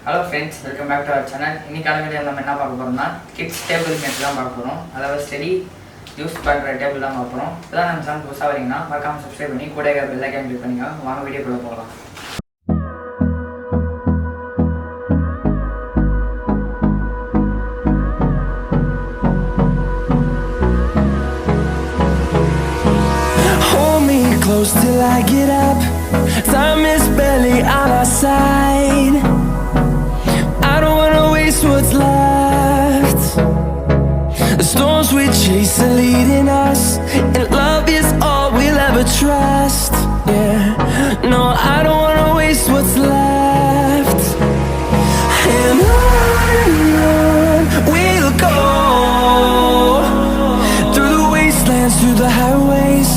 Hello friends, welcome back to our channel. இன்னைக்கான வீடியோவில் நம்ம என்ன பார்க்க போகிறோம்னா கிட்ஸ் டேபிள் மேட் தான் பார்க்க போகிறோம். அதாவது ஸ்டடி யூஸ் பண்ணுற டேபிள் தான் பார்க்க போகிறோம். இப்போதான் நம்ம சேனல் புதுசாக வரீங்கன்னா மறக்காமல் சப்ஸ்கிரைப் பண்ணி கூட பெல் ஐக்கான் கிளிக் பண்ணிக்கோங்க. வாங்க வீடியோக்குள்ளே போகலாம். Close till I get up. Time is barely on our side. I don't wanna waste what's left. The storms we chase are leading us, and love is all we'll ever trust. Yeah, no, I don't wanna waste what's left. And on we'll go, through the wastelands, through the highways,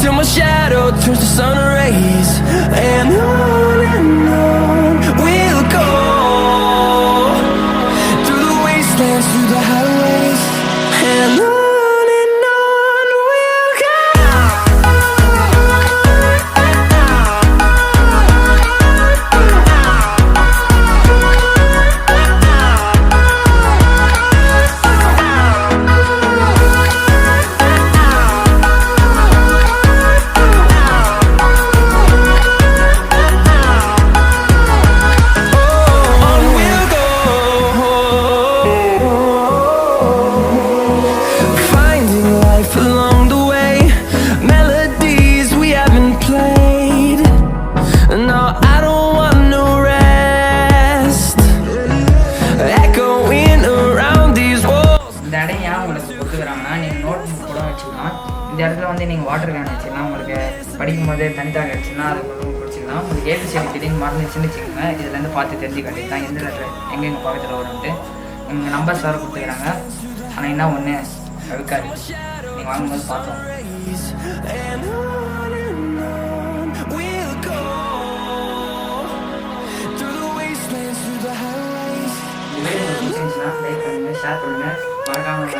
till my shadow turns to sun rays. And on we'll go, through the wastelands, through the highways, and on we'll go. இந்த இடத்துல வந்து நீங்கள் water can வச்சுக்கலாம். உங்களுக்கு படிக்கும் போதே தனித்தாக கிடச்சுன்னா அது குடிச்சிக்கலாம். உங்களுக்கு ஏபிசிடி திடீர்னு மறந்துச்சுன்னு வச்சுக்கோங்க. இதுலேருந்து பார்த்து தெரிஞ்சு கட்டிக்கலாம் எந்த லெட்டர் எங்கெங்கே பக்கத்தில் வரும்ட்டு. உங்கள் நம்பர்ஸ் வேறு கொடுத்துக்கிறாங்க. ஆனால் என்ன ஒன்று தவிர்க்காது, நீங்கள் வாங்கும்போது பார்த்தோம். லைக் பண்ணுங்கள், ஷேர் பண்ணுங்கள், மறக்காமல்